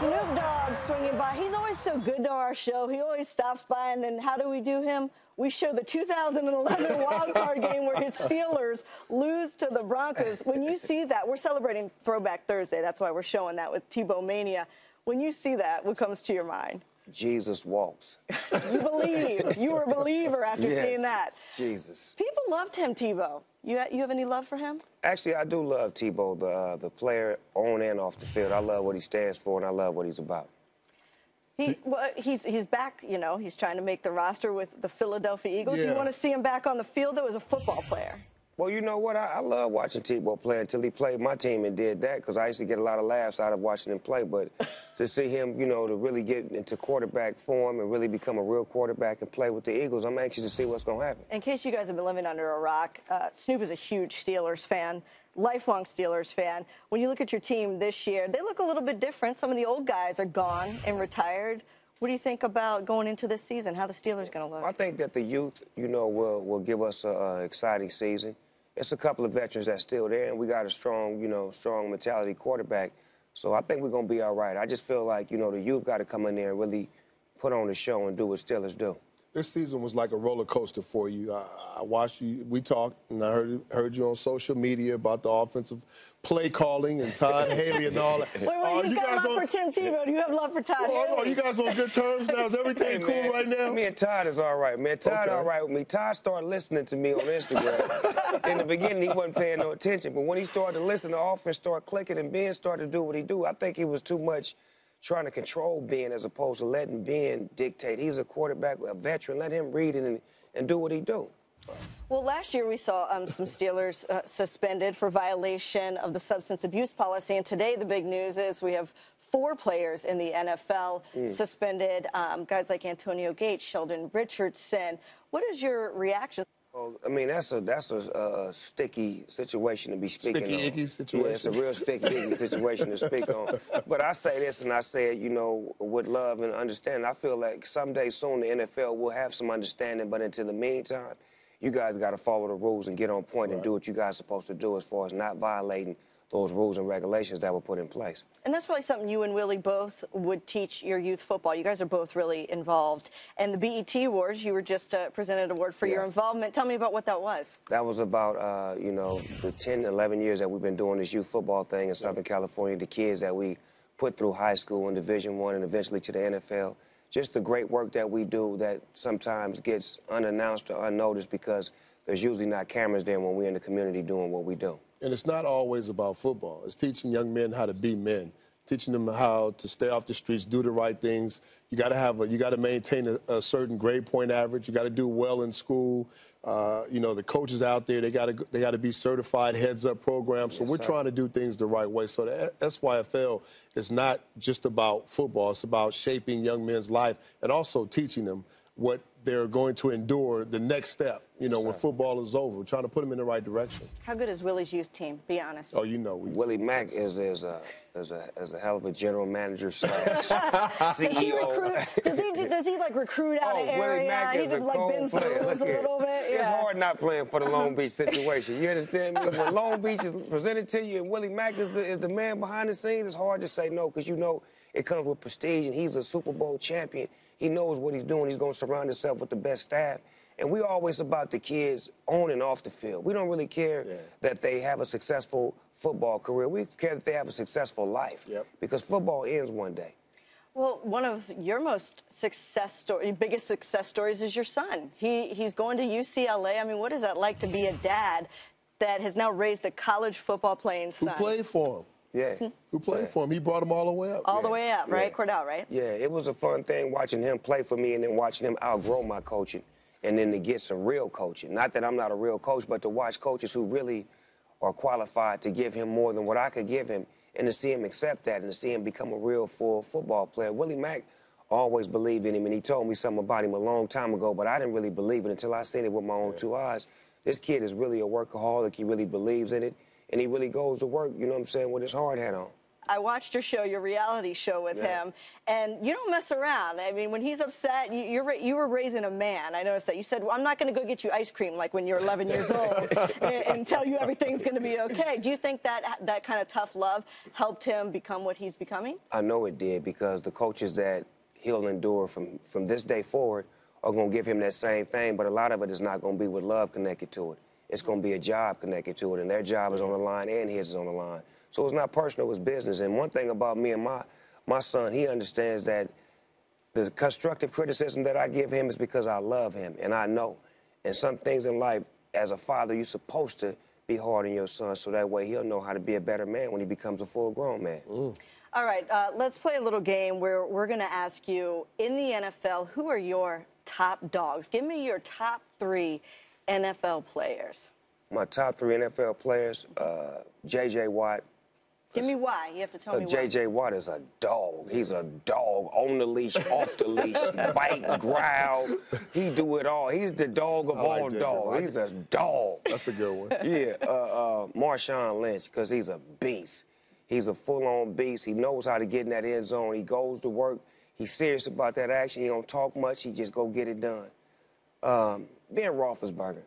Snoop Dogg swinging by. He's always so good to our show. He always stops by, and then how do we do him? We show the 2011 wild card game where his Steelers lose to the Broncos. When you see that, we're celebrating Throwback Thursday. That's why we're showing that with Tebow Mania. When you see that, what comes to your mind? Jesus walks. You believe. You were a believer after seeing that. Jesus. People loved him, Tebow. You have any love for him? Actually, I do love Tebow, the player on and off the field. I love what he stands for, and I love what he's about. He's back, you know. He's trying to make the roster with the Philadelphia Eagles. Yeah. You want to see him back on the field, though, as a football player? Well, you know what? I love watching Tebow play until he played my team and did that, because I used to get a lot of laughs out of watching him play. But to see him, you know, to really get into quarterback form and really become a real quarterback and play with the Eagles, I'm anxious to see what's going to happen. In case you guys have been living under a rock, Snoop is a huge Steelers fan, lifelong Steelers fan. When you look at your team this year, they look a little bit different. Some of the old guys are gone and retired. What do you think about going into this season, how the Steelers going to look? I think that the youth, you know, will give us an exciting season. It's a couple of veterans that's still there, and we got a strong, you know, strong mentality quarterback. So I think we're going to be all right. I just feel like, you know, the youth got to come in there and really put on the show and do what Steelers do. This season was like a roller coaster for you. I watched you. We talked, and I heard you on social media about the offensive play calling and Todd Haley and all that. Wait, you got love for Tim Tebow. Do you have love for Todd Haley? Are you guys on good terms now? Is everything cool right now? Me and Todd is all right, man. Todd all right with me. Todd started listening to me on Instagram. In the beginning, he wasn't paying no attention, but when he started to listen, the offense started clicking, and Ben started to do what he do. I think he was too much trying to control Ben as opposed to letting Ben dictate. He's a quarterback, a veteran. Let him read it and do what he do. Well, last year we saw some Steelers suspended for violation of the substance abuse policy, and today the big news is we have 4 players in the NFL suspended, guys like Antonio Gates, Sheldon Richardson. What is your reaction? Well, I mean, that's a sticky situation to be speaking on. Sticky, icky situation. Yeah, it's a real sticky, icky situation to speak on. But I say this, and I say it, you know, with love and understanding. I feel like someday soon the NFL will have some understanding, but until the meantime, you guys got to follow the rules and get on point and do what you guys are supposed to do as far as not violating those rules and regulations that were put in place. And that's probably something you and Willie both would teach your youth football. You guys are both really involved. And the BET Awards, you were just presented an award for your involvement. Tell me about what that was. That was about, you know, the 10, 11 years that we've been doing this youth football thing in Southern California, the kids that we put through high school and Division I and eventually to the NFL. Just the great work that we do that sometimes gets unannounced or unnoticed because there's usually not cameras there when we're in the community doing what we do. And it's not always about football. It's teaching young men how to be men, teaching them how to stay off the streets, do the right things. You got to maintain a certain grade point average. You got to do well in school. You know, the coaches out there, they got to be certified heads-up programs. So we're trying to do things the right way. So the SYFL is not just about football. It's about shaping young men's life and also teaching them what they're going to endure the next step, you know, when football is over. We're trying to put them in the right direction. How good is Willie's youth team? Be honest. Oh, you know. Willie Mack is a hell of a general manager slash CEO. Does he like recruit out of area? He's like bends the rules a little bit. It's hard not playing for the Long Beach situation. You understand me? When Long Beach is presented to you and Willie Mack is the man behind the scenes, it's hard to say no because you know it comes with prestige and he's a Super Bowl champion. He knows what he's doing. He's going to surround himself with the best staff. And we're always about the kids on and off the field. We don't really care that they have a successful football career. We care that they have a successful life because football ends one day. Well, one of your biggest success stories is your son. He's going to UCLA. I mean, what is that like to be a dad that has now raised a college football playing son? Who played for him? Yeah. Who played for him? He brought him all the way up. All the way up, right? Cordell, right? Yeah, it was a fun thing watching him play for me and then watching him outgrow my coaching and then to get some real coaching. Not that I'm not a real coach, but to watch coaches who really are qualified to give him more than what I could give him and to see him accept that and to see him become a real full football player. Willie Mack always believed in him, and he told me something about him a long time ago, but I didn't really believe it until I seen it with my own 2 eyes. This kid is really a workaholic. He really believes in it, and he really goes to work, you know what I'm saying, with his hard hat on. I watched your show, your reality show with him, and you don't mess around. I mean, when he's upset, you were raising a man. I noticed that. You said, well, I'm not going to go get you ice cream like when you're 11 years old and tell you everything's going to be okay. Do you think that kind of tough love helped him become what he's becoming? I know it did, because the coaches that he'll endure from this day forward are going to give him that same thing, but a lot of it is not going to be with love connected to it. It's going to be a job connected to it, and their job is on the line and his is on the line. So it's not personal, it's business. And one thing about me and my son, he understands that the constructive criticism that I give him is because I love him, and I know. And some things in life, as a father, you're supposed to be hard on your son, so that way he'll know how to be a better man when he becomes a full-grown man. All right, let's play a little game where we're going to ask you, in the NFL, who are your top dogs? Give me your top 3 NFL players. My top 3 NFL players, J.J. Watt. Give me why. You have to tell me why. J.J. Watt is a dog. He's a dog, on the leash, off the leash, bite, growl. He do it all. He's the dog of all dogs. He's a dog. That's a good one. Yeah, Marshawn Lynch, because he's a beast. He's a full-on beast. He knows how to get in that end zone. He goes to work. He's serious about that action. He don't talk much. He just go get it done. Ben Roethlisberger.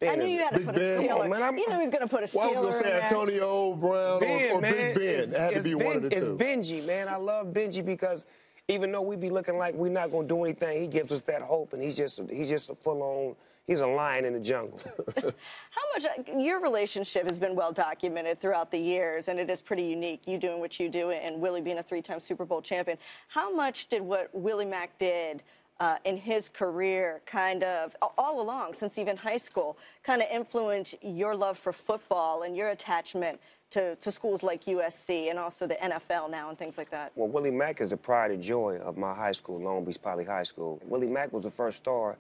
I knew you had to put a Steeler. You knew he was going to put a Steeler in there. Well, I was going to say Antonio Brown or Big Ben. It had to be one of the two. It's Benji, man. I love Benji because even though we be looking like we're not going to do anything, he gives us that hope, and he's just a full-on, he's a lion in the jungle. How much, your relationship has been well documented throughout the years, and it is pretty unique, you doing what you do and Willie being a 3-time Super Bowl champion. How much did what Willie Mack did in his career kind of, all along, since even high school, kind of influence your love for football and your attachment to schools like USC and also the NFL now and things like that? Well, Willie Mack is the pride and joy of my high school, Long Beach Poly High School. Willie Mack was the first star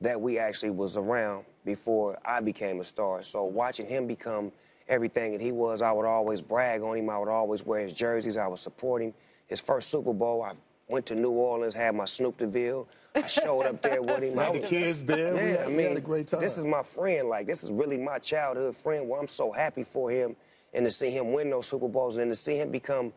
that we actually was around before I became a star. So watching him become everything that he was, I would always brag on him. I would always wear his jerseys. I would support him. His first Super Bowl, I went to New Orleans, had my Snoop Dogg. I showed up there with him. Had the kids there. Yeah, we had a great time. This is my friend. Like, this is really my childhood friend, where I'm so happy for him and to see him win those Super Bowls and to see him become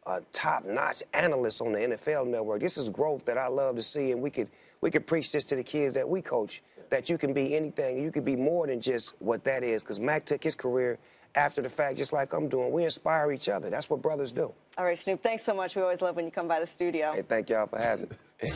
a top-notch analyst on the NFL Network. This is growth that I love to see, and we could preach this to the kids that we coach, that you can be anything. You can be more than just what that is, because Mac took his career after the fact, just like I'm doing. We inspire each other. That's what brothers do. All right, Snoop, thanks so much. We always love when you come by the studio. Hey, thank y'all for having me.